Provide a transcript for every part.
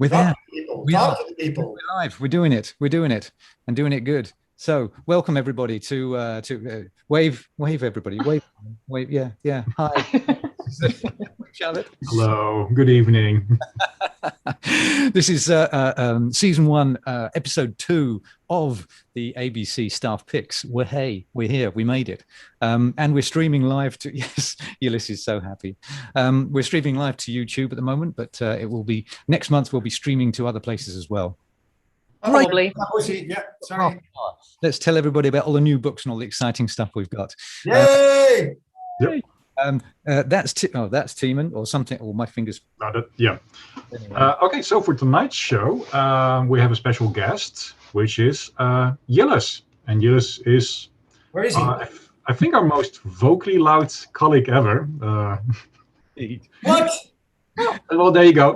Without, we Talk are. to the people. We're live. We're doing it. We're doing it, and doing it good. So, welcome everybody to wave, everybody, wave. Yeah, yeah. Hi, Charlotte. Hello. Good evening. This is season 1, episode 2 of the ABC Staff Picks. We're here. We made it, and we're streaming live to. Yes, Ulysses is so happy. We're streaming live to YouTube at the moment, but it will be next month. We'll be streaming to other places as well. Probably. Yeah, sorry. Let's tell everybody about all the new books and all the exciting stuff we've got. Yay! Yep. That's Tiemen or something. Or my fingers. Yeah. Anyway. Okay, so for tonight's show, we have a special guest, which is Gilles. And Gilles is, Where is he? I think, our most vocally loud colleague ever. What? Well, there you go.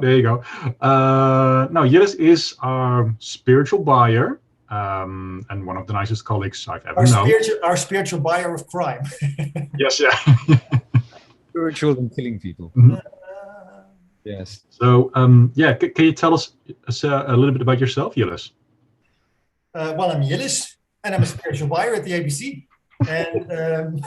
No, Gilles is our spiritual buyer and one of the nicest colleagues I've ever known. Our spiritual buyer of crime. Yes, yeah. Spiritual and killing people. Mm-hmm. Yes. So, can you tell us a little bit about yourself, Gilles? Well, I'm Gilles, and I'm a spiritual buyer at the ABC. And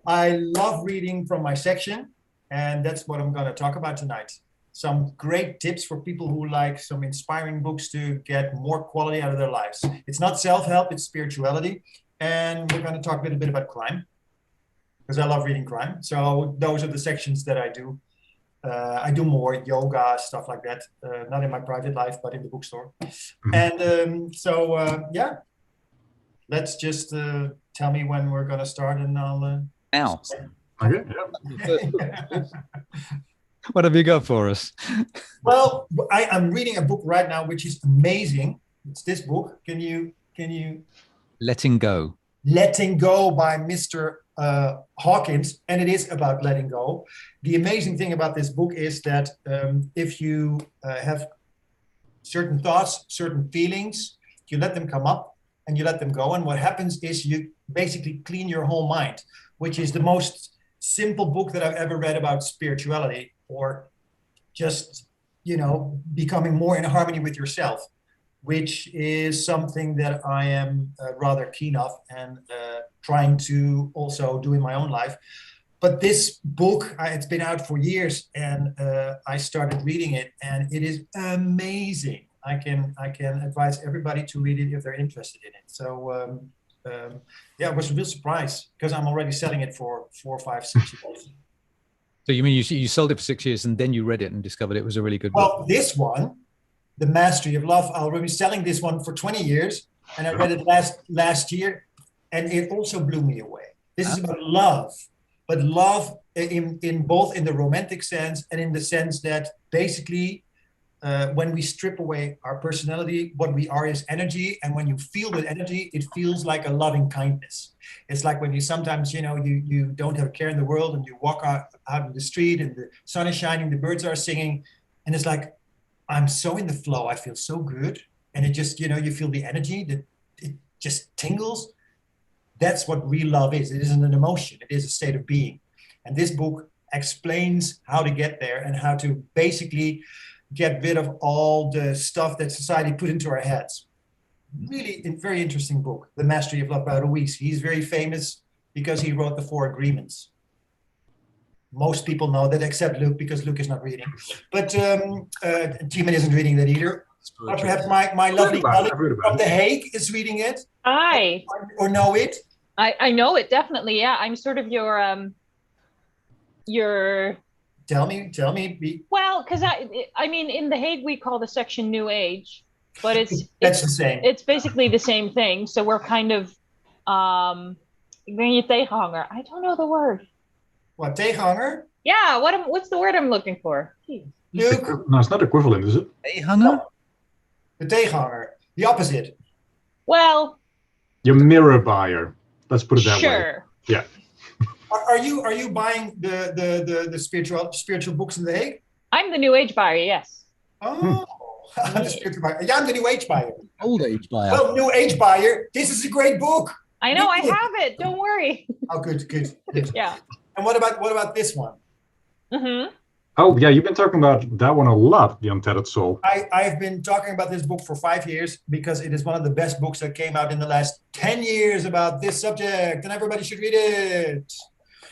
I love reading from my section, and that's what I'm going to talk about tonight. Some great tips for people who like some inspiring books to get more quality out of their lives. It's not self-help, it's spirituality. And we're going to talk a little bit about crime, because I love reading crime. So those are the sections that I do. I do more yoga, stuff like that. Not in my private life, but in the bookstore. And let's just tell me when we're going to start, and I'll... Now. Okay, yeah. What have you got for us? Well, I'm reading a book right now, which is amazing. It's this book. Can you? Letting Go. Letting Go by Mr. Hawkins, and it is about letting go. The amazing thing about this book is that if you have certain thoughts, certain feelings, you let them come up and you let them go. And what happens is you basically clean your whole mind, which is the most simple book that I've ever read about spirituality, or just, becoming more in harmony with yourself, which is something that I am rather keen of and trying to also do in my own life. But this book, it's been out for years, and I started reading it, and it is amazing. I can advise everybody to read it if they're interested in it. So it was a real surprise, because I'm already selling it for 4, 5, 6 years. So you mean you sold it for 6 years and then you read it and discovered it was a really good book? Well, this one, The Mastery of Love, I'll be selling this one for 20 years, and I read it last year, and it also blew me away. This is about love, but love in both in the romantic sense and in the sense that basically when we strip away our personality, what we are is energy, and when you feel that energy, it feels like a loving kindness. It's like when you sometimes, you don't have a care in the world, and you walk out in the street, and the sun is shining, the birds are singing, and it's like, I'm so in the flow, I feel so good, and it just, you feel the energy, that it just tingles. That's what real love is. It isn't an emotion, it is a state of being. And this book explains how to get there and how to basically get rid of all the stuff that society put into our heads. Really a very interesting book, The Mastery of Love by Ruiz. He's very famous because he wrote the 4 Agreements. Most people know that except Luke, because Luke is not reading. But Tiemen isn't reading that either. Or perhaps my lovely colleague from The Hague is reading it. Hi. Or know it. I know it, definitely, yeah. I'm sort of your Tell me. Well, because I mean, in The Hague we call the section New Age, but That's the same. It's basically the same thing. So we're kind of ik ben je tegenhanger. I don't know the word. What, tegenhanger? Yeah, what's the word I'm looking for? Jeez. Luke? No, it's not equivalent, is it? Tegenhanger? No. The tegenhanger. The opposite. Well, Your mirror buyer. Let's put it that way. sure. Yeah. Are you buying the spiritual books in The Hague? I'm the New Age buyer, yes. Oh, I'm the spiritual buyer. Yeah, I'm the New Age buyer. Old age buyer. Well, New Age buyer, this is a great book. I know, I have it. Don't worry. Oh, good. Yeah. And what about this one? Mm-hmm. Oh, yeah, you've been talking about that one a lot, The Untethered Soul. I've been talking about this book for 5 years because it is one of the best books that came out in the last 10 years about this subject, and everybody should read it.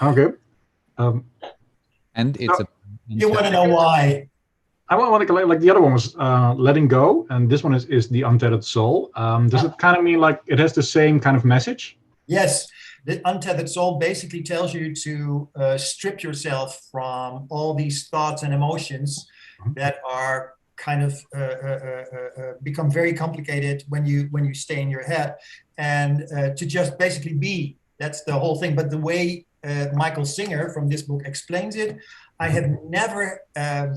Okay. And it's You want to know why? I want to like the other one was Letting Go, and this one is The Untethered Soul. Does it kind of mean like it has the same kind of message? Yes. The Untethered Soul basically tells you to strip yourself from all these thoughts and emotions that are kind of become very complicated when you stay in your head, and to just basically be. That's the whole thing. But the way Michael Singer from this book explains it, I have never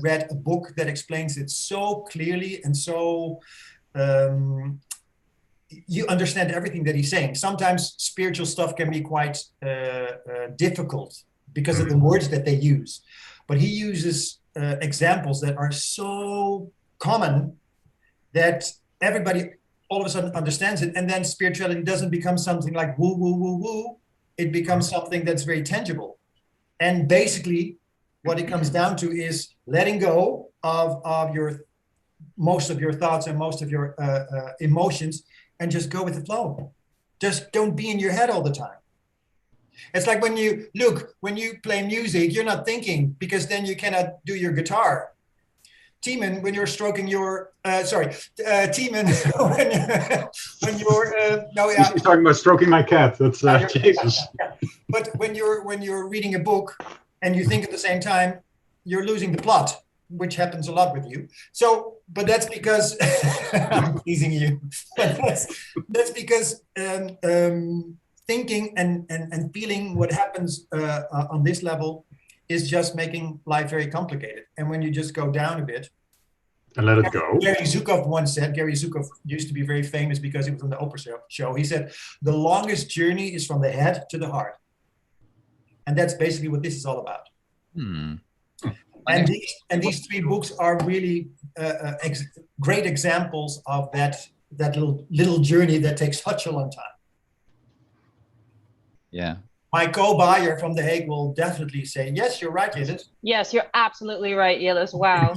read a book that explains it so clearly and so you understand everything that he's saying. Sometimes spiritual stuff can be quite difficult because of the words that they use. But he uses examples that are so common that everybody all of a sudden understands it. And then spirituality doesn't become something like woo, woo, woo, woo. It becomes something that's very tangible. And basically, what it comes down to is letting go of your most of your thoughts and most of your emotions, and just go with the flow. Just don't be in your head all the time. It's like when you play music, you're not thinking, because then you cannot do your guitar. Tiemen, when you're stroking your, Tiemen, when you're, no, yeah. He's talking about stroking my cat. That's Jesus. Yeah. But when you're reading a book and you think at the same time, you're losing the plot, which happens a lot with you. So, but that's because I'm teasing you. But that's because thinking and feeling what happens on this level is just making life very complicated. And when you just go down a bit, and let it go. Gary Zukov once said, Gary Zukov used to be very famous because he was on the Oprah show. He said, the longest journey is from the head to the heart. And that's basically what this is all about. And these three books are really great examples of that little journey that takes such a long time. Yeah. My co-buyer from The Hague will definitely say, yes, you're right, Yillis. Yes, you're absolutely right, Yillis. Wow.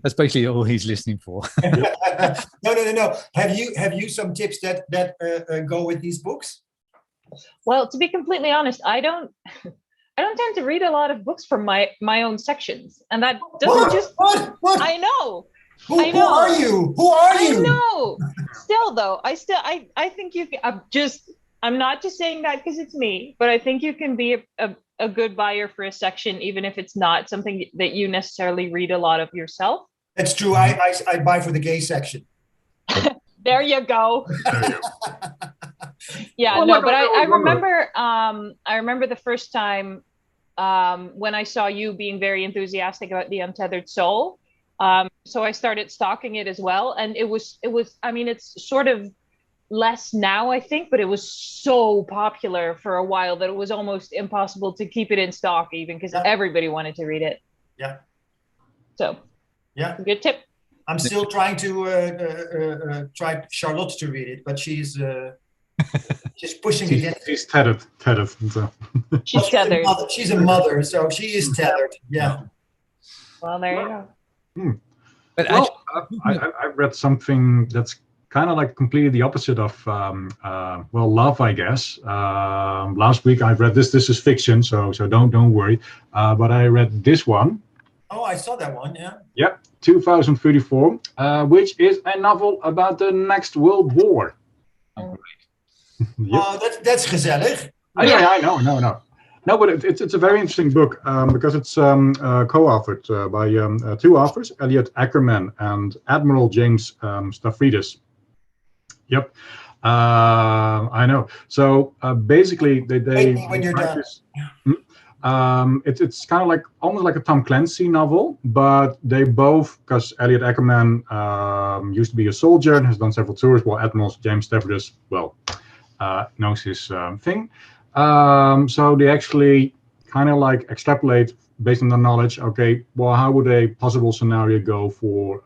That's basically all he's listening for. No. Have you some tips that go with these books? Well, to be completely honest, I don't tend to read a lot of books from my own sections, and that doesn't What? I know. Who are you? Who are you? I know. Still, though, I think you can. I'm not just saying that because it's me, but I think you can be a good buyer for a section, even if it's not something that you necessarily read a lot of yourself. That's true. I buy for the gay section. There you go. Yeah, well, no, but I remember the first time when I saw you being very enthusiastic about The Untethered Soul. So I started stalking it as well, and it was. I mean, it's sort of less now, I think, but it was so popular for a while that it was almost impossible to keep it in stock, even because everybody wanted to read it. Yeah. So. Yeah. Good tip. I'm still trying to try Charlotte to read it, but she's pushing against. She's tethered. So. She's tethered. She's a mother, so she is tethered. Yeah. Well, there you go. But well, I read something that's kind of like completely the opposite of love, I guess. Last week I read this. This is fiction, so don't worry. But I read this one. Oh, I saw that one. Yeah. Yep, 2034, which is a novel about the next World War. Oh, Yep. Oh, that's gezellig. Yeah, I know. No, but it's a very interesting book because it's co-authored by two authors, Elliot Ackerman and Admiral James Stavridis. Yep, I know. So basically, they when you're done. It's kind of like almost like a Tom Clancy novel, but they both, because Elliot Ackerman used to be a soldier and has done several tours, while Admiral James Stavridis, knows his thing. So they actually kind of like extrapolate based on their knowledge. Okay, well, how would a possible scenario go for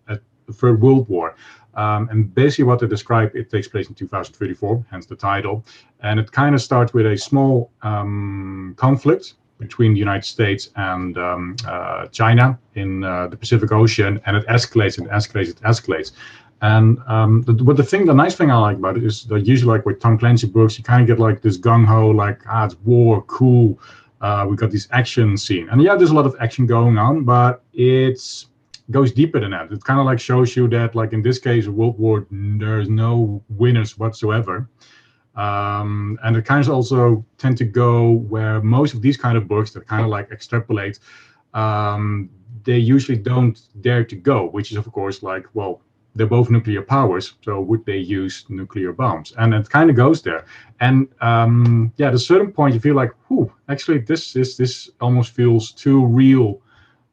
at the Third World War? And basically what they describe, it takes place in 2034, hence the title. And it kind of starts with a small conflict between the United States and China in the Pacific Ocean, and it escalates and escalates, it escalates. And the nice thing I like about it is that usually, like with Tom Clancy books, you kind of get like this gung-ho, like, it's war, cool. We got this action scene. And yeah, there's a lot of action going on, but it goes deeper than that. It kind of like shows you that, like in this case, World War, there's no winners whatsoever. And it kind of also tend to go where most of these kind of books that kind of like extrapolate, they usually don't dare to go, which is of course like, well, they're both nuclear powers, so would they use nuclear bombs? And it kind of goes there. And yeah, at a certain point you feel like, whew, actually this almost feels too real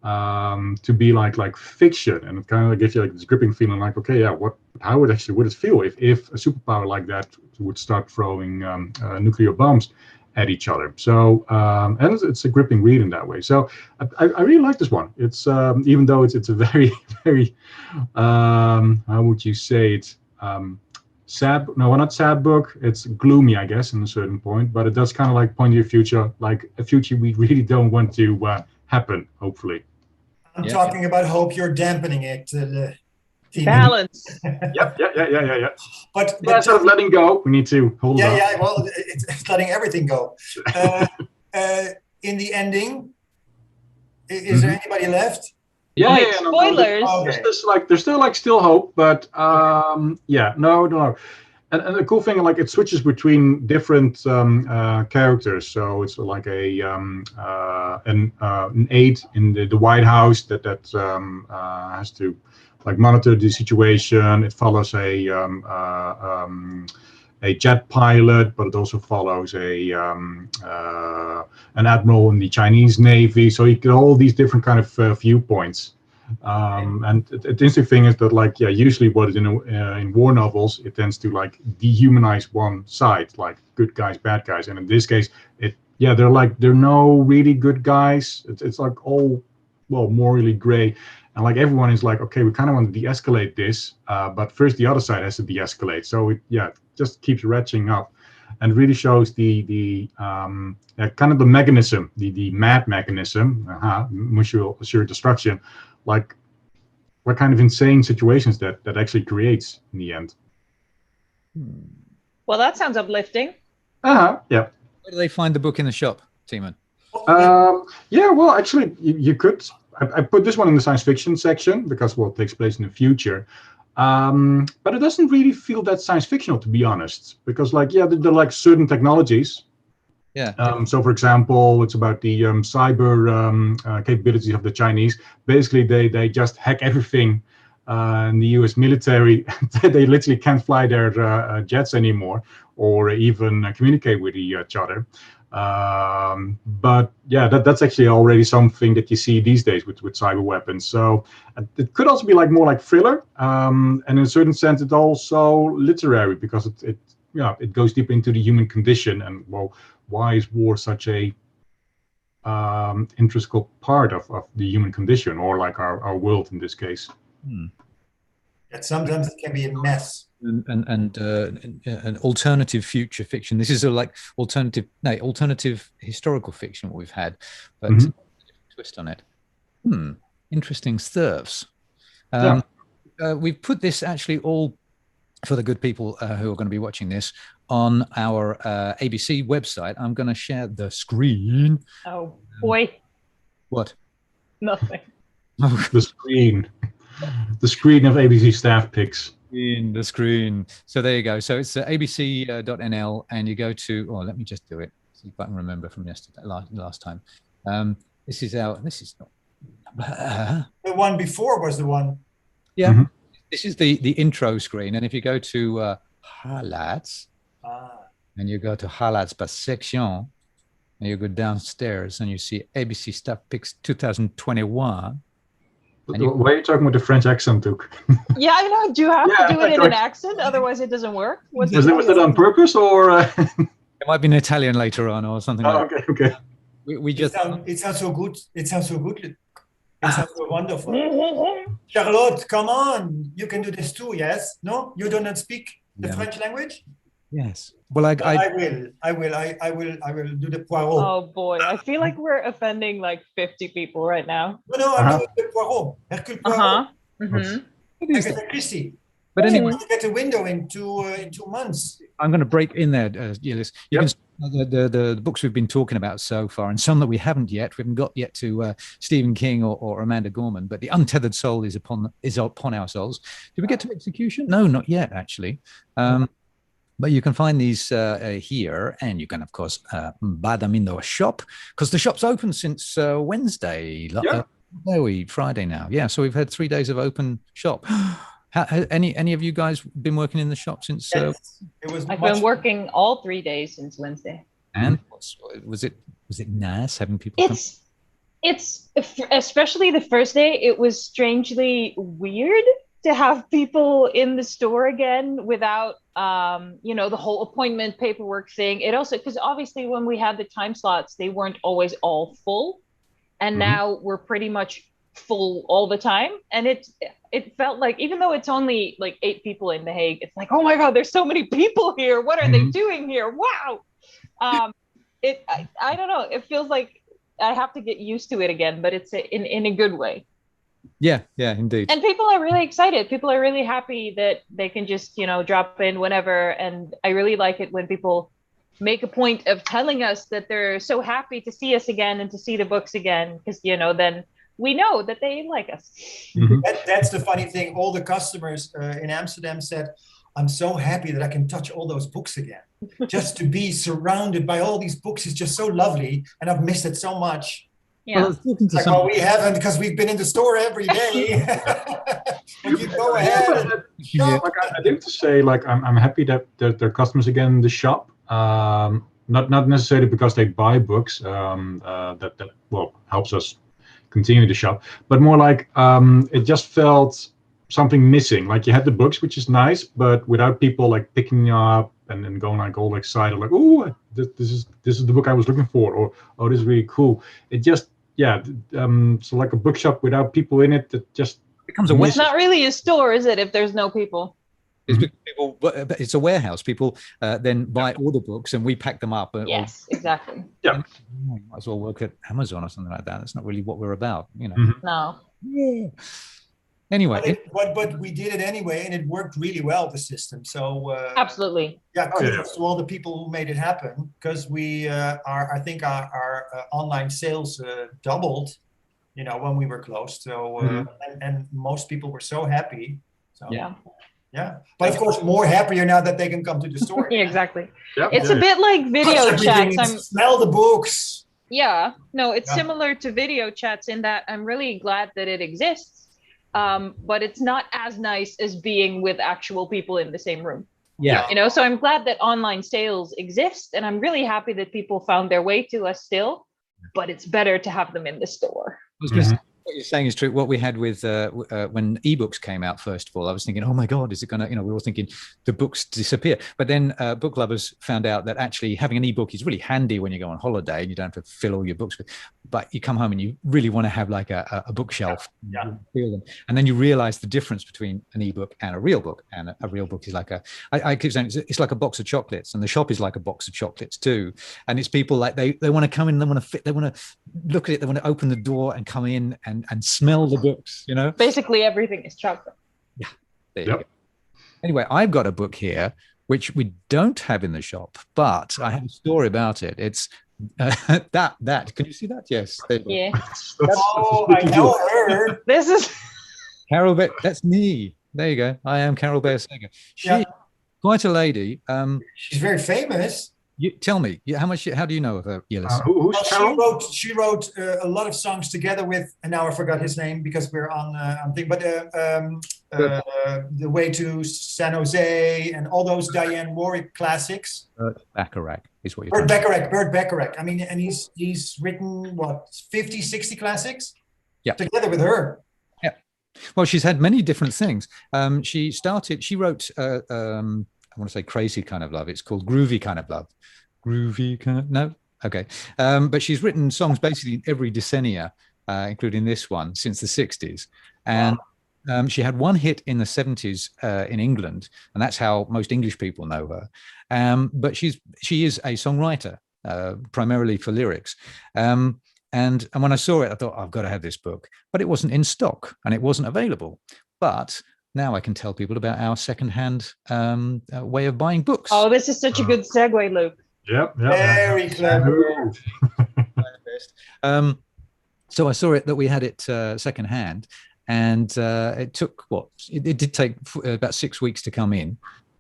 to be like fiction. And it kind of gives you like this gripping feeling like, okay, yeah, how would it feel if a superpower like that would start throwing nuclear bombs at each other? So and it's a gripping read in that way. So I really like this one. It's even though it's a very very how would you say it, sad, no, not sad book, it's gloomy, I guess, in a certain point, but it does kind of like point to a future, like a future we really don't want to happen, hopefully. I'm talking about hope, you're dampening it. Balance. Yeah. But instead of letting go, we need to hold on. Yeah, well, it's letting everything go. In the ending, is there anybody left? Yeah, spoilers. No, there's still hope, but yeah, no. And the cool thing, like, it switches between different characters. So it's like an aide in the White House that has to like monitor the situation. It follows a jet pilot, but it also follows an admiral in the Chinese Navy. So you get all these different kind of viewpoints. And the interesting thing is that, like, yeah, usually what is in war novels, it tends to like dehumanize one side, like good guys, bad guys. And in this case, they're no really good guys. It's like all, well, morally gray. And like everyone is like, okay, we kind of want to de-escalate this, but first the other side has to de-escalate. So it just keeps ratcheting up, and really shows the kind of the mechanism, the mad mechanism, mutual assured destruction, like what kind of insane situations that actually creates in the end. Well, that sounds uplifting. Yeah. Where do they find the book in the shop, Tiemen? Yeah, well, actually, you could. I put this one in the science fiction section because, well, it takes place in the future. But it doesn't really feel that science fictional, to be honest, because, like, yeah, there are like certain technologies. Yeah. So, for example, it's about the cyber capabilities of the Chinese. Basically, they just hack everything in the U.S. military. They literally can't fly their jets anymore, or even communicate with each other. But yeah, that's actually already something that you see these days with cyber weapons. So it could also be like more like thriller, and in a certain sense, it's also literary because it goes deep into the human condition, and, well, why is war such a integral part of the human condition, or like our world in this case? That sometimes it can be a mess. And an alternative future fiction. This is a like alternative historical fiction what we've had, but a twist on it. Interesting stuffs. We've put this actually all for the good people who are going to be watching this on our ABC website. I'm going to share the screen. Oh boy! What? Nothing. The screen of ABC staff picks. In the screen. So there you go. So it's abc.nl, and you go to, let me just do it, see if I can remember from yesterday, last time. This is not the one before was the one. Yeah. This is the intro screen, and if you go to highlights, and you go to highlights by section, and you go downstairs and you see ABC Stuff Picks 2021. Why are you talking with the French accent, Luke? Yeah, I know. Do you have to do it in an accent? Otherwise, it doesn't work. Was that on purpose, or? It might be in Italian later on, or something like that. Okay. We just. It sounds so good. It sounds so good. It sounds so wonderful. Charlotte, come on. You can do this too, yes? No? You do not speak the French language? Yes. Well, I will do the Poirot. Oh boy, I feel like we're offending like 50 people right now. No, I'm doing the Poirot. Hercule Poirot. Agatha Christie. But anyway, to get a window in 2 months. I'm going to break in there, Gillis. You can the books we've been talking about so far, and some that we haven't yet. We haven't got yet to Stephen King or Amanda Gorman, but The Untethered Soul is upon our souls. Did we get to Execution? No, not yet, actually. But you can find these here, and you can, of course, buy them in the shop, because the shop's open since Wednesday. Friday now. Yeah, so we've had 3 days of open shop. Any of you guys been working in the shop since? I've been working all 3 days since Wednesday. And was it nice having people come? It's especially the first day. It was strangely weird to have people in the store again without the whole appointment paperwork thing. It also, because obviously when we had the time slots, they weren't always all full, and now we're pretty much full all the time, and it felt like, even though it's only like 8 people in The Hague, it's like, oh my god, there's so many people here, what are they doing here? Wow. I don't know, it feels like I have to get used to it again, but it's in a good way. Yeah, indeed. And people are really excited. People are really happy that they can just, drop in whenever. And I really like it when people make a point of telling us that they're so happy to see us again and to see the books again, because, then we know that they like us. That's the funny thing. All the customers in Amsterdam said, I'm so happy that I can touch all those books again. Just to be surrounded by all these books is just so lovely. And I've missed it so much. Yeah. Well, we haven't, because we've been in the store every day. But you go ahead. I think to say, I'm happy that there are customers again in the shop. Not necessarily because they buy books. That helps us continue the shop, but more like it just felt something missing. Like you had the books, which is nice, but without people like picking you up and then going like all excited, like, oh, this is the book I was looking for, or oh, this is really cool. It just so like a bookshop without people in it, that just becomes a waste. It's not really a store, is it, if there's no people? It's a warehouse. People then buy all the books and we pack them up. Yes, exactly. Yeah. Might as well work at Amazon or something like that. That's not really what we're about, No. Yeah. Anyway. But we did it anyway, and it worked really well, the system. So absolutely. Yeah, kudos to all the people who made it happen, because we I think our online sales doubled, when we were closed. So and most people were so happy. So yeah, but of course more happier now that they can come to the store. Yeah, exactly. It's a bit like video chats. Smell the books. Yeah, no, it's similar to video chats in that I'm really glad that it exists, but it's not as nice as being with actual people in the same room. Yeah. So I'm glad that online sales exist, and I'm really happy that people found their way to us still, but it's better to have them in the store. What you're saying is true. What we had with when ebooks came out, first of all, I was thinking, oh my God, is it going to, we were all thinking the books disappear. But then book lovers found out that actually having an ebook is really handy when you go on holiday and you don't have to fill all your books with, but you come home and you really want to have like a bookshelf. Feel them. And then you realize the difference between an ebook and a real book. And a real book is like I keep saying it's like a box of chocolates, and the shop is like a box of chocolates too. And it's people like they want to come in, they want to fit, they want to look at it, they want to open the door and come in and smell the books, Basically everything is chocolate. Yeah, there you go. Anyway, I've got a book here which we don't have in the shop, but I have a story about it. It's that. Can you see that? Yes. Yeah. I know her. This is Carol. That's me. There you go. I am Carol Beer-Sager. She's quite a lady. She's very famous. You tell me, how do you know of her? She wrote a lot of songs together with, and now I forgot his name because we're on thing, but The Way to San Jose and all those Diane Warwick classics. Burt Bacharach is what you're Burt Bacharach. I mean, and he's written 50, 60 classics together with her. Yeah. Well, she's had many different things. She wrote I want to say crazy kind of love. It's called groovy kind of love. No? Okay. But she's written songs basically every decennia, including this one, since the 60s. And She had one hit in the 70s in England, and that's how most English people know her. But she is a songwriter, primarily for lyrics. And when I saw it, I thought, I've got to have this book. But it wasn't in stock and it wasn't available. But now I can tell people about our secondhand way of buying books. Oh, this is such a good segue, Luke. Yep. Very clever. So I saw it that we had it secondhand, and it took it did take about 6 weeks to come in,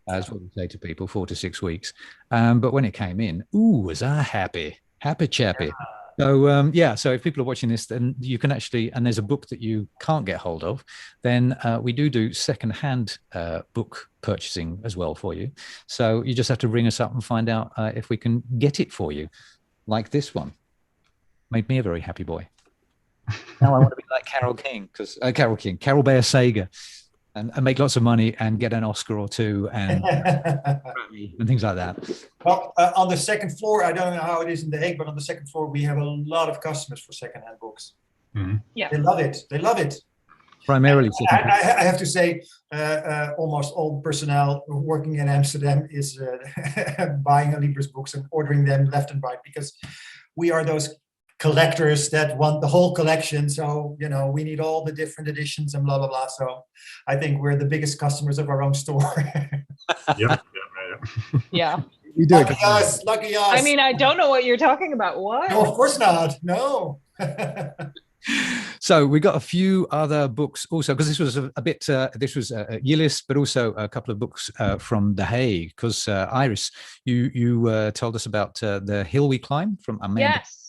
as what we say to people, 4 to 6 weeks. But when it came in, was I happy chappy. So so if people are watching this, then you can actually, and there's a book that you can't get hold of, then we do secondhand book purchasing as well for you. So you just have to ring us up and find out if we can get it for you, like this one. Made me a very happy boy. Now I want to be like Carol Bayer Sager, and make lots of money and get an Oscar or two and things like that. Well, on the second floor, I don't know how it is in The Hague, but on the second floor, we have a lot of customers for secondhand books. Mm-hmm. Yeah, they love it. They love it. Primarily, I have to say, almost all personnel working in Amsterdam is buying Libris books and ordering them left and right, because we are those collectors that want the whole collection. So, we need all the different editions and blah, blah, blah. So I think we're the biggest customers of our own store. Yeah. We do. Lucky us. I mean, I don't know what you're talking about. What? No, of course not. No. So we got a few other books also, because this was a bit, this was Yillis, but also a couple of books from The Hague, because Iris, you told us about The Hill We Climb from Amanda. Yes.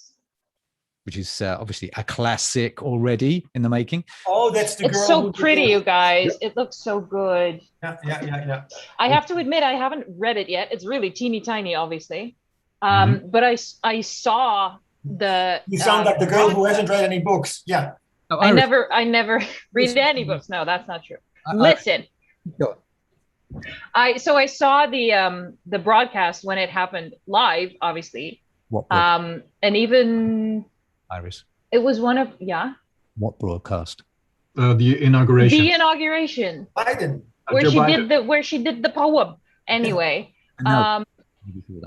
Which is obviously a classic already in the making. Oh, that's the girl. It's so pretty, you guys. Yep. It looks so good. Yeah. I have to admit, I haven't read it yet. It's really teeny tiny, obviously. But I saw the. You sound like the girl who hasn't read any books. Yeah. Oh, I never read any books. No, that's not true. Listen. I saw the broadcast when it happened live, obviously. What and even. Iris. It was one of What broadcast? The inauguration. The inauguration. Biden. Where she did the poem. Anyway,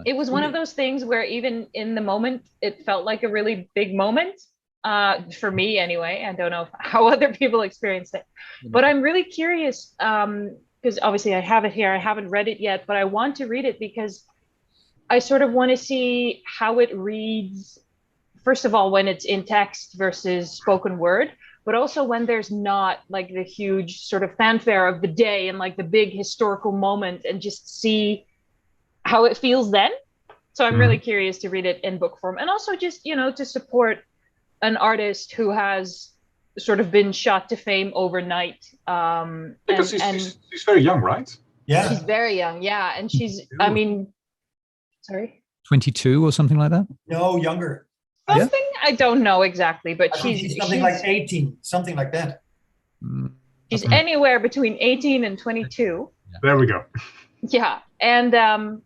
it was one of those things where even in the moment it felt like a really big moment. For me anyway. I don't know how other people experienced it. But I'm really curious, because obviously I have it here. I haven't read it yet, but I want to read it because I sort of want to see how it reads. First of all, when it's in text versus spoken word, but also when there's not like the huge sort of fanfare of the day and like the big historical moment, and just see how it feels then. So I'm really curious to read it in book form, and also just, to support an artist who has sort of been shot to fame overnight. Because she's very young, right? Yeah. She's very young. Yeah. And she's, 22 or something like that? No, younger. Something? I don't know exactly, but she's something like 18, something like that. She's anywhere between 18 and 22. There we go. Yeah. And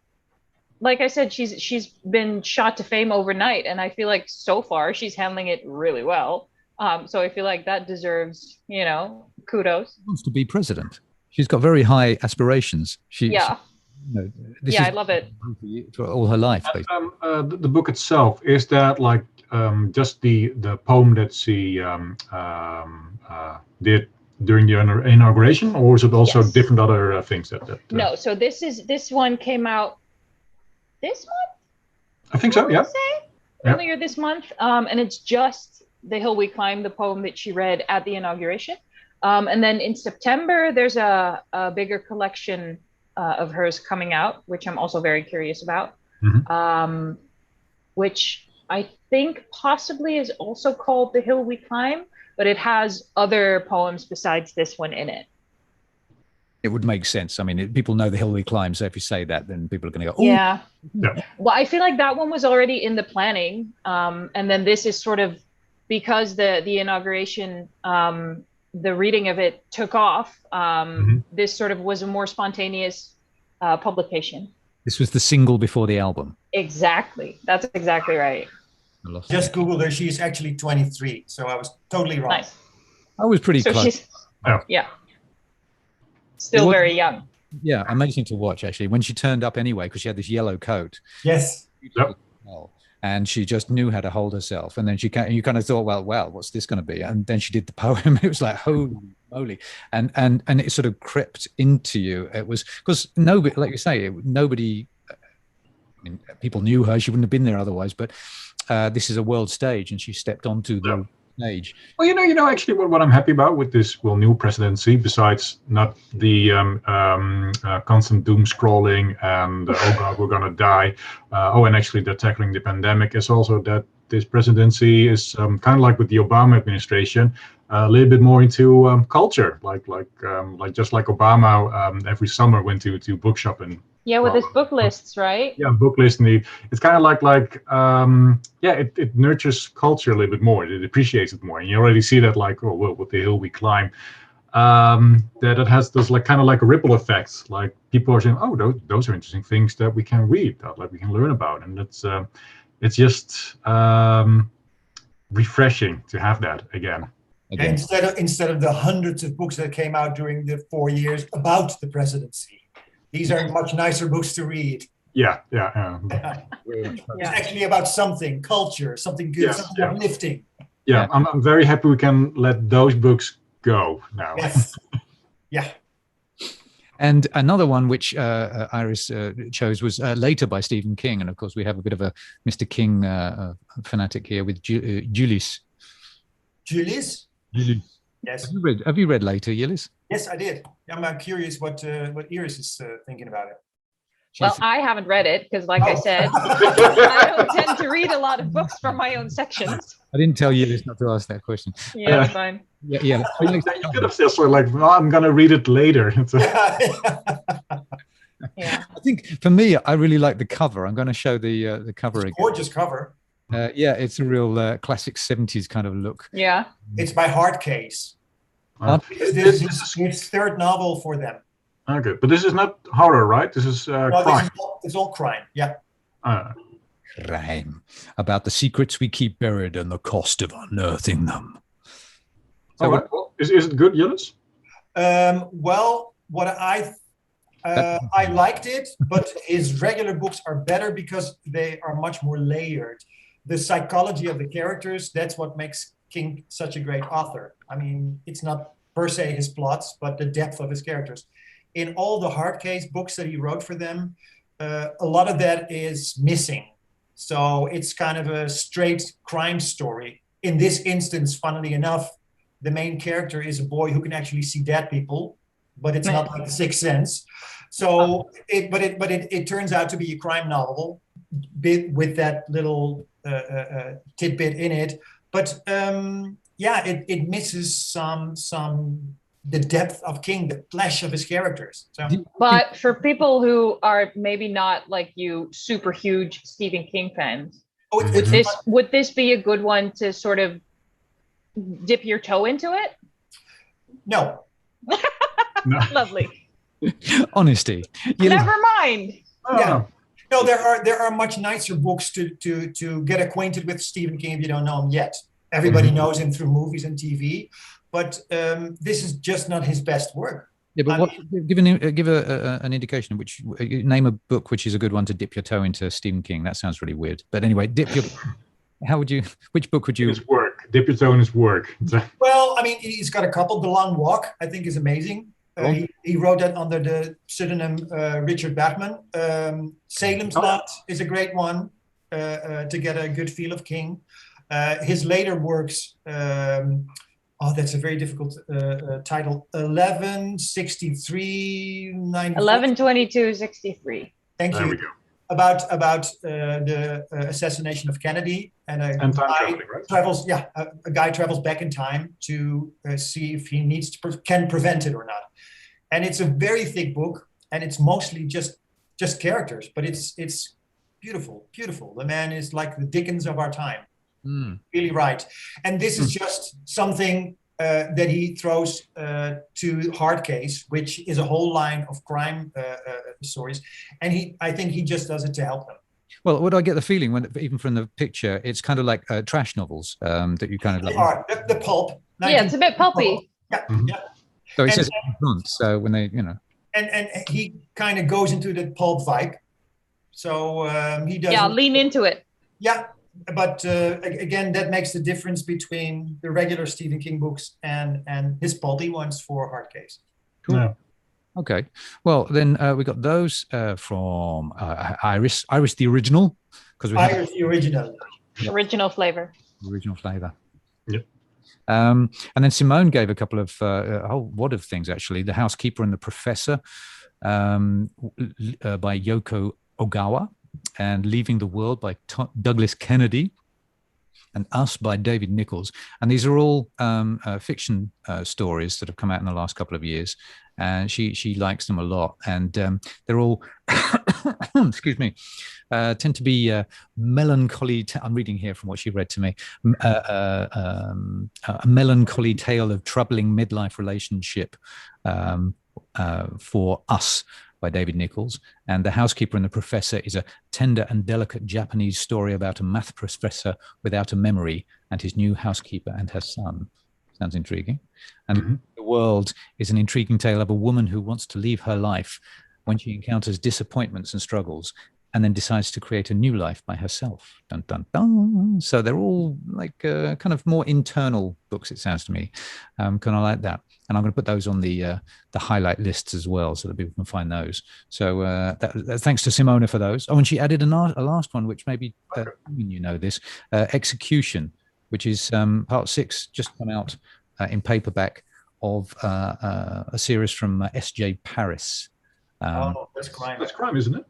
like I said, she's been shot to fame overnight, and I feel like so far she's handling it really well. So I feel like that deserves, kudos. She wants to be president. She's got very high aspirations. I love it. For all her life. The book itself, is that like just the poem that she did during the inauguration, or is it also different other things that No, so this one came out this month? I think so, yeah. Earlier this month. And it's just The Hill We Climb, the poem that she read at the inauguration. And then in September, there's a bigger collection of hers coming out, which I'm also very curious about, which I think possibly is also called The Hill We Climb, but it has other poems besides this one in it. It would make sense. I mean, people know The Hill We Climb, so if you say that, then people are going to go, oh. Yeah. Well, I feel like that one was already in the planning. And then this is sort of, because the inauguration, the reading of it took off, this sort of was a more spontaneous publication. This was the single before the album. Exactly. That's exactly right. Just Googled her. She's actually 23. So I was totally wrong. Nice. I was pretty close. Yeah. Still very young. Yeah, amazing to watch, actually. When she turned up anyway, because she had this yellow coat. Yes. Yep. And she just knew how to hold herself. And then you kind of thought, well, what's this going to be? And then she did the poem. It was like, holy moly. And it sort of crept into you. It was because nobody, like you say, nobody, I mean, people knew her. She wouldn't have been there otherwise. But this is a world stage, and she stepped onto the stage. Well, actually, what I'm happy about with this new presidency, besides not the constant doom scrolling and oh god, we're gonna die. And actually, they're tackling the pandemic. Is also that this presidency is kind of like with the Obama administration, a little bit more into culture, like just like Obama every summer went to bookshop and. Yeah, with his book lists, right? Yeah, book list. And it's kind of it nurtures culture a little bit more. It appreciates it more. And you already see that, like, oh, well, what the hill we climb. That it has those kind of like a ripple effect. Like people are saying, oh, those are interesting things that we can read, that like we can learn about. And it's just refreshing to have that again. Instead of the hundreds of books that came out during the 4 years about the presidency. These are much nicer books to read. Yeah. It's actually about something, culture, something good, something uplifting. Yeah, I'm very happy we can let those books go now. Yes. Yeah. And another one which Iris chose was Later by Stephen King. And of course, we have a bit of a Mr. King fanatic here with Julius. Julius? Yes. Have you read Later, Julius? Yes, I did. I'm curious what Iris is thinking about it. Well, I haven't read it because, like I said, I don't tend to read a lot of books from my own sections. I didn't tell you not to ask that question. Yeah, that's fine. Yeah. You could have said like, well, I'm going to read it later. Yeah. I think for me, I really like the cover. I'm going to show the cover again. Gorgeous cover. Yeah, it's a real classic 70s kind of look. Yeah. It's by Hardcase. This is his third novel for them. Okay, but this is not horror, right? This is crime. It's all crime, yeah. Crime. About the secrets we keep buried and the cost of unearthing them. So well, is it good, Julius? Well, what I liked it, but his regular books are better because they are much more layered. The psychology of the characters, that's what makes King such a great author. I mean, it's not per se his plots, but the depth of his characters. In all the Hardcase books that he wrote for them, a lot of that is missing. So it's kind of a straight crime story. In this instance, funnily enough, the main character is a boy who can actually see dead people, but it's not like The Sixth Sense. So it turns out to be a crime novel with that little tidbit in it. But it misses the depth of King, the flesh of his characters. So. But for people who are maybe not like you, super huge Stephen King fans, would this be a good one to sort of dip your toe into it? No. Lovely. Honesty. Never mind. Yeah. No, there are much nicer books to get acquainted with Stephen King if you don't know him yet. Everybody knows him through movies and TV, but this is just not his best work. Yeah, but give an indication of which name a book which is a good one to dip your toe into Stephen King. That sounds really weird. But anyway, which book would you? His work. Dip your toe in his work. Well, I mean, he's got a couple. The Long Walk, I think, is amazing. He wrote that under the pseudonym Richard Bachman. Salem's Lot is a great one to get a good feel of King. His later works, that's a very difficult title. 1163. 11/22/63. Thank you. There we go. About the assassination of Kennedy, and time traveling, right? A guy travels back in time to see if he can prevent it or not. And it's a very thick book, and it's mostly just characters, but it's beautiful. The man is like the Dickens of our time. Really right. And this is just something that he throws to Hardcase, which is a whole line of crime stories. And I think he just does it to help them. Well, what I get the feeling even from the picture, it's kind of like trash novels that you kind of like. The pulp. Yeah, it's a bit pulpy. Yeah, yeah. So he And- says it in front. So when they, and he kind of goes into the pulp vibe. So he does. Yeah, lean into it. Yeah, but again, that makes the difference between the regular Stephen King books and his pulpy ones for hard case. Cool. Yeah. Okay. Well, then we got those from Iris the original, because we have Iris the original. Original flavor. the original flavor. Yep. And then Simone gave a couple of a whole wad of things actually. The Housekeeper and the Professor by Yoko Ogawa, and Leaving the World by Douglas Kennedy, and Us by David Nichols. And these are all fiction stories that have come out in the last couple of years. And she likes them a lot. And they're all, excuse me, tend to be melancholy. I'm reading here from what she read to me. A melancholy tale of troubling midlife relationship for Us by David Nichols. And The Housekeeper and the Professor is a tender and delicate Japanese story about a math professor without a memory and his new housekeeper and her son. Sounds intriguing. And The World is an intriguing tale of a woman who wants to leave her life when she encounters disappointments and struggles, and then decides to create a new life by herself. Dun, dun, dun. So they're all like kind of more internal books, it sounds to me. Kind of like that. And I'm going to put those on the highlight lists as well, so that people can find those. So thanks to Simona for those. Oh, and she added a last one, which maybe you know this, Execution, which is part 6, just come out in paperback of a series from S.J. Paris. That's crime. That's crime, isn't it?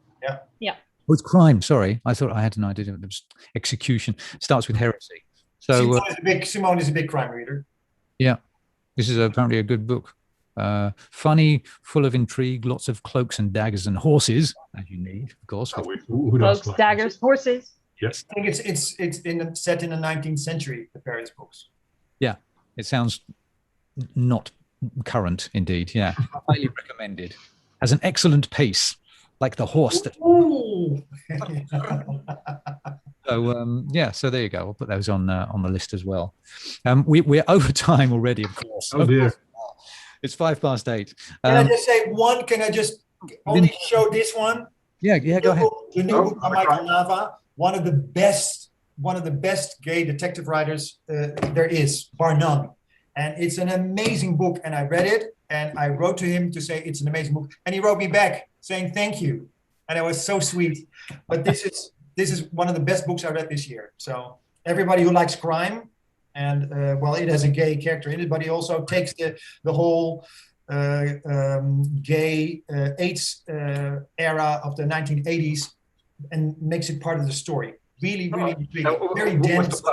Yeah. Oh, it's crime. Sorry, I thought I had an idea. It was Execution. Starts with heresy. So Simone is a big crime reader. yeah, this is apparently a good book. Funny, full of intrigue, lots of cloaks and daggers and horses, as you need, of course. Oh, who does Cloaks, daggers, horses. Yes. I think it's set in the 19th century, the Paris books. Yeah, it sounds not current, indeed. Yeah, highly recommended. Has an excellent pace, like the horse. Ooh. So so there you go. I'll put those on the list as well. We're over time already, of course. Oh dear. It's 8:05. Can I just say one? Can I just only show this one? Yeah, go ahead. The new book by Michael Nava, one of the best gay detective writers there is, bar none. And it's an amazing book. And I read it, and I wrote to him to say it's an amazing book, and he wrote me back saying thank you, and it was so sweet. But this is one of the best books I read this year. So everybody who likes crime, and it has a gay character in it, but he also takes the whole gay AIDS era of the 1980s and makes it part of the story. Really intriguing. Very dense.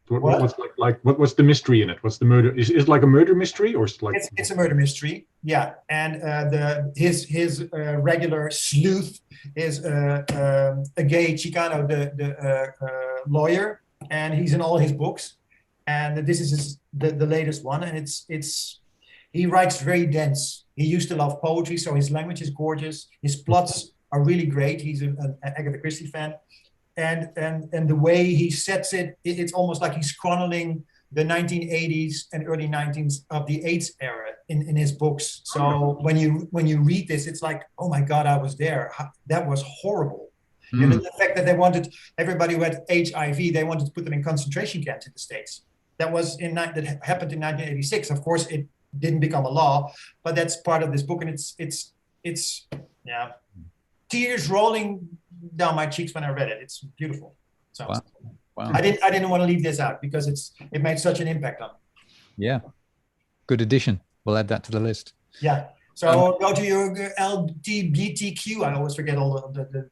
What's the mystery in it? What's the murder? Is it like a murder mystery, or is it like? It's a murder mystery, yeah. And his regular sleuth is a gay Chicano, the lawyer, and he's in all his books. And this is the latest one, and he writes very dense. He used to love poetry, so his language is gorgeous. His plots are really great. He's an Agatha Christie fan. And the way he sets it, it's almost like he's chronicling the 1980s and early 90s of the AIDS era in his books. So when you read this, it's like, oh my God, I was there. That was horrible. And the fact that they wanted everybody who had HIV, they wanted to put them in concentration camps in the States. That happened in 1986. Of course, it didn't become a law, but that's part of this book, and it's tears rolling down my cheeks when I read it. It's beautiful. So wow. I didn't want to leave this out because it made such an impact on me. Yeah, good addition. We'll add that to the list. Yeah. So go to your LGBTQ. I always forget all the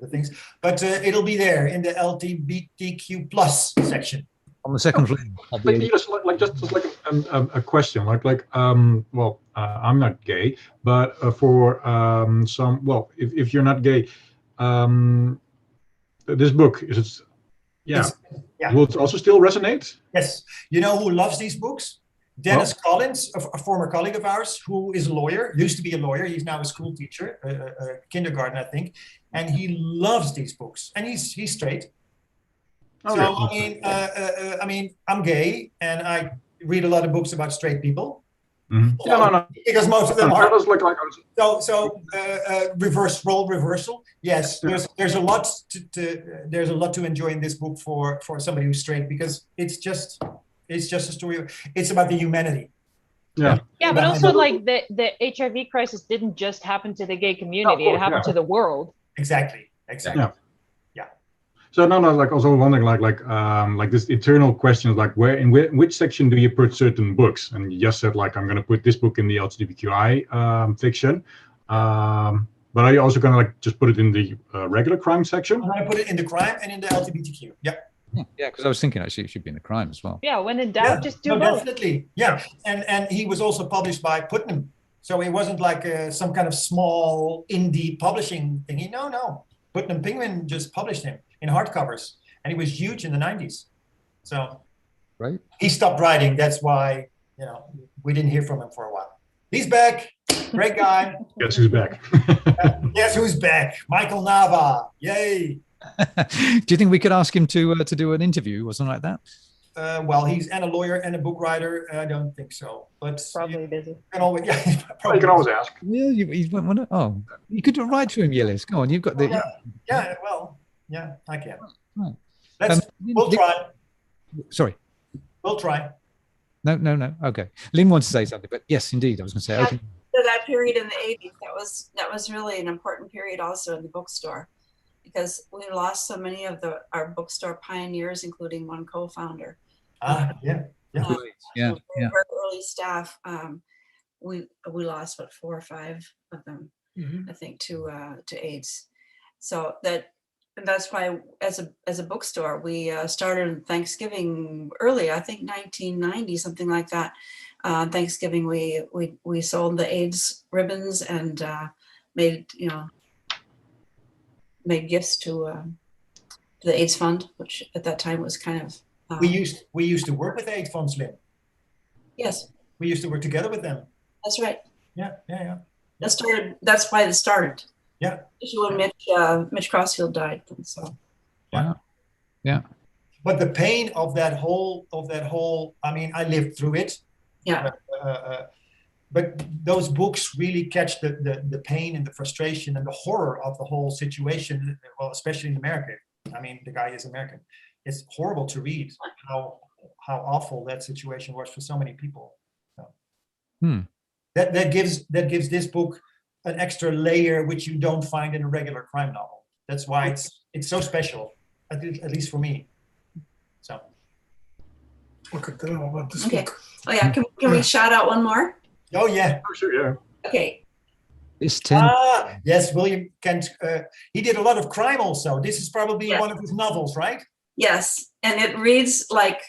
things, but it'll be there in the LGBTQ plus section. On the second floor. Just like a question, I'm not gay, but for if you're not gay, this book will it also still resonate? Yes. You know who loves these books? Dennis Collins, a former colleague of ours, who is a lawyer, used to be a lawyer. He's now a school teacher, a kindergarten, I think, and he loves these books. And he's straight. Okay. So I mean, I'm gay, and read a lot of books about straight people. Mhm. Yeah, no. Because most of them No, are. that was like Reverse role reversal. Yes, there's a lot there's a lot to enjoy in this book for somebody who's straight, because it's just a story. It's about the humanity. Yeah. Yeah, but also like the HIV crisis didn't just happen to the gay community; course, it happened to the world. Exactly. Yeah. So no, like also wondering like this eternal question, like in which section do you put certain books? And you just said like I'm going to put this book in the LGBTQI fiction, but are you also going to like just put it in the regular crime section? I'm going to put it in the crime and in the LGBTQ. Yeah. Yeah, because I was thinking actually it should be in the crime as well. Yeah, when in doubt, just do both. Definitely. Yeah, and he was also published by Putnam, so it wasn't like some kind of small indie publishing thingy. No, Putnam Penguin just published him in hardcovers, and he was huge in the 90s. So right, he stopped writing. That's why we didn't hear from him for a while. He's back. Great guy. Guess who's back? Guess who's back? Michael Nava. Yay. Do you think we could ask him to do an interview or something like that? Well, he's a lawyer and a book writer. I don't think so, but Probably busy. Probably, you can always ask. Yeah, you could write to him, Yillis. Go on, you've got the. Yeah, well, yeah, I can. Right. We'll try. Sorry. We'll try. No. Okay. Lynn wants to say something, but yes, indeed, I was going to say. Okay. That period in the 80s, that was really an important period also in the bookstore, because we lost so many of our bookstore pioneers, including one co-founder. Yeah. Yeah. Very early staff. We lost 4 or 5 of them, I think, to AIDS. So that's why as a bookstore we started Thanksgiving early. I think 1990, something like that. Thanksgiving we sold the AIDS ribbons and made gifts to the AIDS Fund, which at that time was kind of. We used to work with AIDS Fund, Slim. Yes. We used to work together with them. That's right. Yeah. That's why it started. Yeah. Especially when Mitch Crossfield died. So. Yeah. But the pain of that whole. I mean, I lived through it. Yeah. But those books really catch the pain and the frustration and the horror of the whole situation. Well, especially in America. I mean, the guy is American. It's horrible to read how awful that situation was for so many people. So. That gives this book an extra layer which you don't find in a regular crime novel. That's why it's so special, at least for me. So. Okay, tell them about this book. Oh yeah, can we shout out one more? Oh yeah. Oh, sure, yeah. Okay. It's 10. Yes, William Kent. He did a lot of crime also. This is probably one of his novels, right? Yes, and it reads like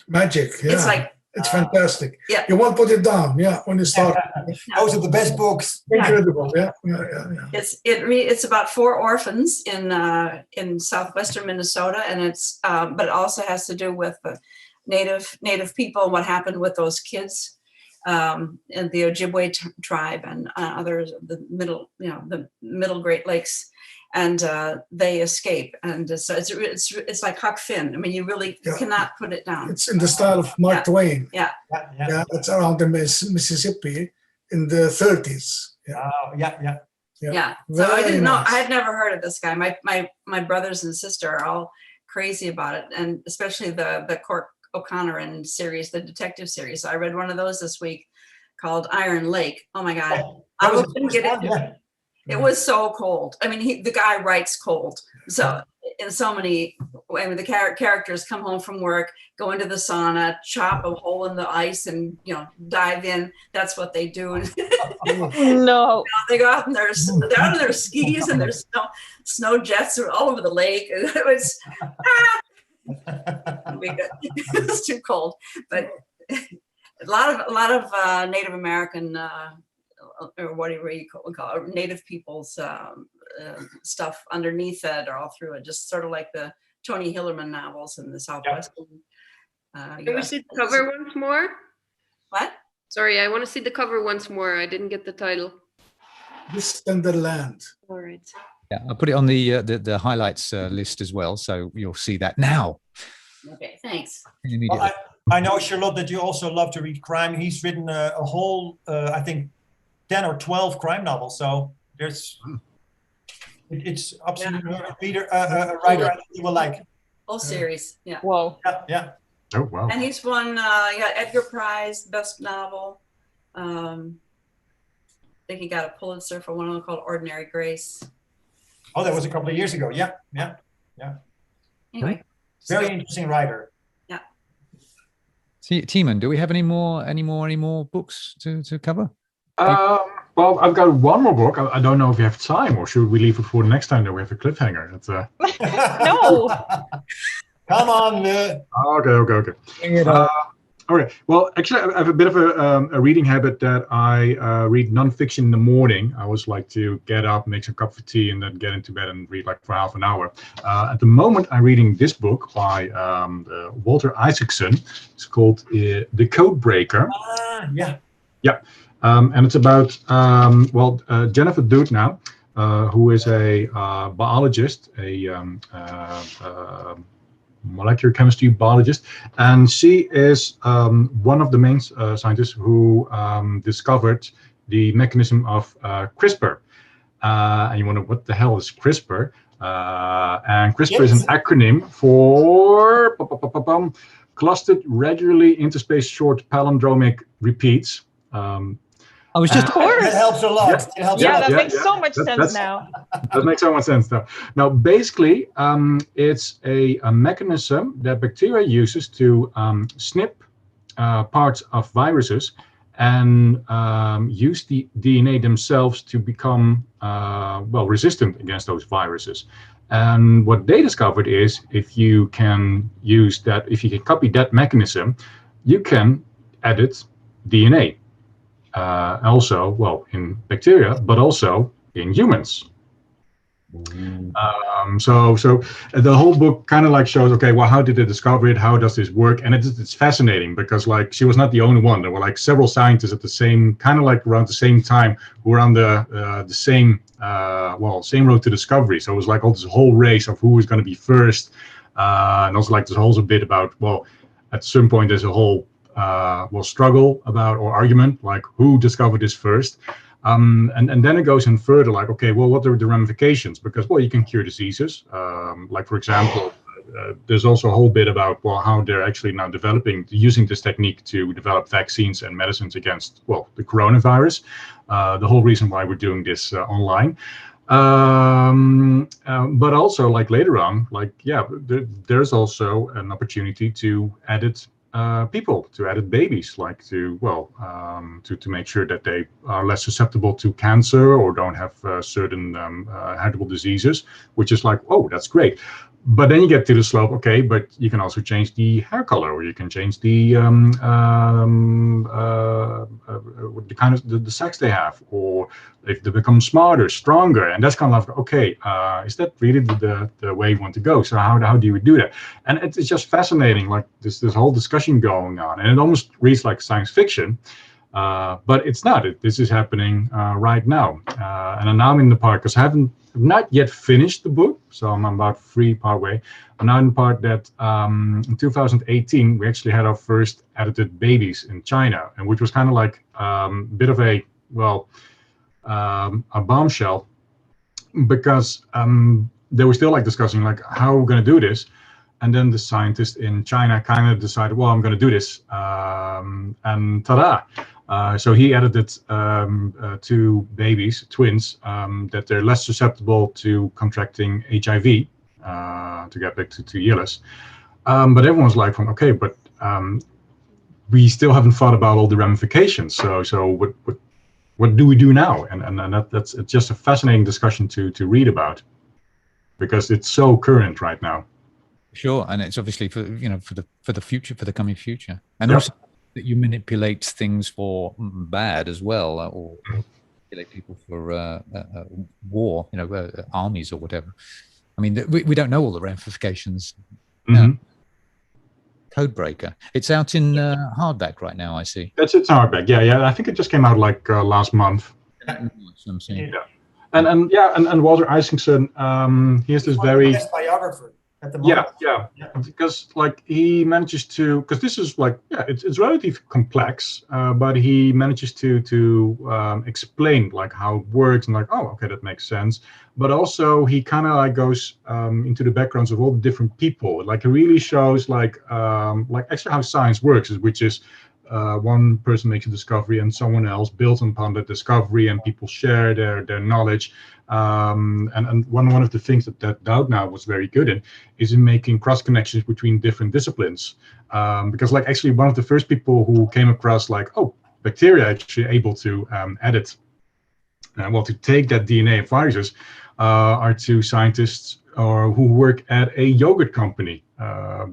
magic. Yeah, it's like it's fantastic. Yeah, you won't put it down. Yeah, when you start. Those are the best books. Incredible. Yeah. It's about 4 orphans in southwestern Minnesota, and it's but it also has to do with native people and what happened with those kids. And the Ojibwe tribe and others, the middle Great Lakes, and they escape. And so it's like Huck Finn. I mean, you really cannot put it down. It's in the style of Mark Twain. Yeah. It's around the Mississippi in the 30s. Yeah. So I didn't know. I had never heard of this guy. My brothers and sister are all crazy about it, and especially the Cork O'Connor series, the detective series. So I read one of those this week called Iron Lake. Oh my God. It was so cold. I mean, the guy writes cold. So in so many, the characters come home from work, go into the sauna, chop a hole in the ice and, dive in. That's what they do. No. They go out and they're on their skis and there's snow jets all over the lake. It was, it's too cold, but a lot of Native American or whatever you call it, Native people's stuff underneath it or all through it, just sort of like the Tony Hillerman novels in the Southwest. Can we see the cover once more? What? Sorry, I want to see the cover once more. I didn't get the title. This and the Land. All right. Yeah, I'll put it on the highlights list as well, so you'll see that now. Okay, thanks. Well, I know, Charlotte, that you also love to read crime. He's written a whole, I think, 10 or 12 crime novels. So it's absolutely a reader, a writer I think you will like. Whole series, yeah. Whoa. Yeah. Oh, wow. And he's won, he got Edgar Prize, Best Novel. I think he got a Pulitzer for one of them called Ordinary Grace. Oh, that was a couple of years ago. Yeah. Anyway. Very interesting writer. Yeah. Tiemen, do we have any more books to cover? Well, I've got one more book. I don't know if you have time, or should we leave it for the next time that we have a cliffhanger? It's, No. Come on. Okay. All right. Well, actually, I have a bit of a reading habit that I read nonfiction in the morning. I always like to get up, make some cup of tea, and then get into bed and read like for half an hour. At the moment, I'm reading this book by Walter Isaacson. It's called The Code Breaker. Yeah. And it's about, Jennifer Doudna, who is a biologist, a molecular chemistry biologist, and she is one of the main scientists who discovered the mechanism of CRISPR. And you wonder, what the hell is CRISPR? And CRISPR is an acronym for clustered regularly interspaced short palindromic repeats. I was just That helps a lot. Yeah. It helps Yeah, a lot. that makes so much sense now. That makes so much sense now. Now, basically, it's a mechanism that bacteria uses to snip parts of viruses and use the DNA themselves to become resistant against those viruses. And what they discovered is, if you can use that, if you can copy that mechanism, you can edit DNA. Also, well, in bacteria, but also in humans. So the whole book kind of like shows, okay, well, how did they discover it? How does this work? And it's fascinating because like she was not the only one. There were like several scientists at the same, kind of like around the same time, who were on the same road to discovery. So it was like all this whole race of who was going to be first, and also like this whole bit about, well, at some point there's a whole struggle about, or argument, like who discovered this first. And then it goes in further, like, okay, well, what are the ramifications? Because, well, you can cure diseases. Like, for example, there's also a whole bit about, well, how they're actually now using this technique to develop vaccines and medicines against, well, the coronavirus. The whole reason why we're doing this online. But also, like, later on, like, yeah, there's also an opportunity to edit people, to edit babies, like to make sure that they are less susceptible to cancer or don't have certain heritable diseases, which is like, oh, that's great. But then you get to the slope, okay, but you can also change the hair color, or you can change the kind of the sex they have, or if they become smarter, stronger, and that's kind of like, okay, is that really the way you want to go? So how do you do that? And it's just fascinating, like this whole discussion going on, and it almost reads like science fiction. But it's not. This is happening right now, and now I'm in the part, because I haven't not yet finished the book, so I'm about part way. I'm now in the part that in 2018 we actually had our first edited babies in China, and which was kind of like a bit of a bombshell, because they were still like discussing like how we're going to do this. And then the scientist in China kind of decided, well, I'm going to do this, and ta-da! So he edited 2 babies, twins, that they're less susceptible to contracting HIV, to get back to Yillis. But everyone's like, okay, but we still haven't thought about all the ramifications. So what do we do now? And that's it's just a fascinating discussion to read about, because it's so current right now. Sure, and it's obviously for the future, for the coming future, and also that you manipulate things for bad as well, or manipulate people for war, armies or whatever. I mean, we don't know all the ramifications. Mm-hmm. Codebreaker. It's out in hardback right now, I see. It's hardback. Yeah. I think it just came out like last month. I'm seeing. Yeah. And Walter Isaacson, he has this very best biographer. at the moment. Yeah, because like he manages to, because this is like, it's relatively complex, but he manages to explain like how it works and like, oh, okay, that makes sense. But also he kind of like goes into the backgrounds of all the different people. Like he really shows like actually how science works, which is one person makes a discovery and someone else builds upon that discovery, and people share their knowledge. And one of the things that Doudna was very good in is in making cross connections between different disciplines. Because like actually one of the first people who came across like, oh, bacteria actually able to edit, to take that DNA of viruses, are two scientists who work at a yogurt company,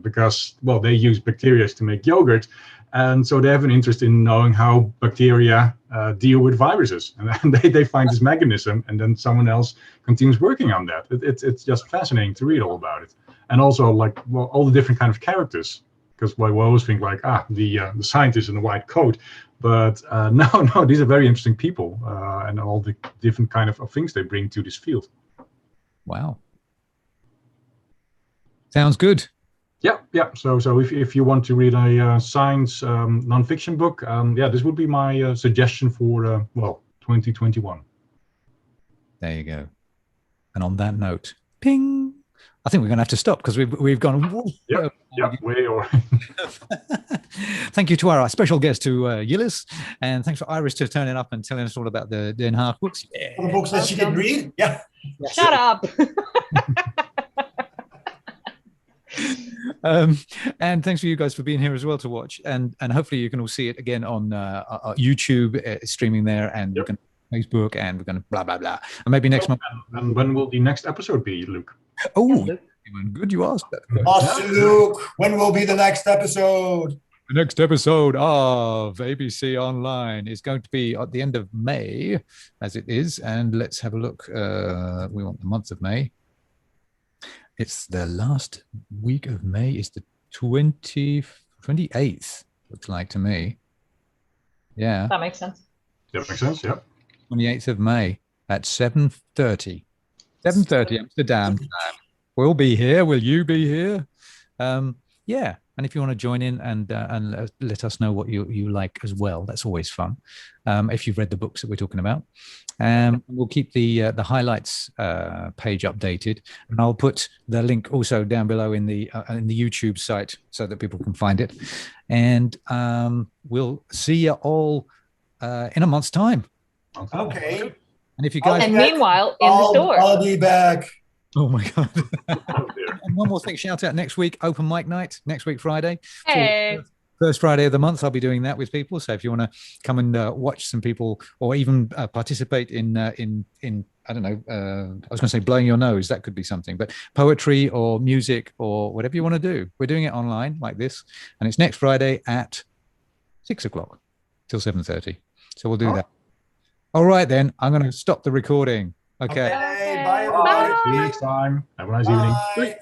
because, well, they use bacteria to make yogurt. And so they have an interest in knowing how bacteria deal with viruses. And they find this mechanism, and then someone else continues working on that. It's just fascinating to read all about it. And also, like, well, all the different kind of characters. Because we always think like, the scientist in the white coat. But no, these are very interesting people, and all the different kind of things they bring to this field. Wow. Sounds good. Yeah. So if you want to read a science nonfiction book, this would be my suggestion for 2021. There you go. And on that note, ping. I think we're going to have to stop because we've gone. Way over. Thank you to our special guest, to Yillis, and thanks for Iris to turning up and telling us all about the Den Haag books. All the books that she didn't read. Yeah. Shut up. And thanks for you guys for being here as well to watch, and hopefully you can all see it again on YouTube, streaming there, and you can Facebook, and we're going to blah blah blah, and maybe next month. And when will the next episode be, Luke? Oh, good you asked that. Luke, when will be the next episode? The next episode of ABC Online is going to be at the end of May, as it is, and let's have a look. We want the month of May. It's the last week of May. It's the 28th, looks like to me. Yeah. That makes sense. That makes sense, yeah. 28th of May at 7:30. 7:30 Amsterdam time. We'll be here. Will you be here? Yeah. And if you want to join in and let us know what you like as well, that's always fun. If you've read the books that we're talking about, we'll keep the highlights page updated, and I'll put the link also down below in the YouTube site so that people can find it. And we'll see you all in a month's time. Okay. And if you guys, and meanwhile, in the store, I'll be back. Oh my God. And one more thing, shout out next week, open mic night, next week, Friday. hey, First Friday of the month, I'll be doing that with people. So if you want to come and watch some people, or even participate in I don't know, I was going to say blowing your nose, that could be something, but poetry or music or whatever you want to do. We're doing it online like this, and it's next Friday at 6 o'clock till 7:30. So we'll do that. All right, then I'm going to stop the recording. Okay. Bye, everybody. See you next time. Have a nice evening. Bye.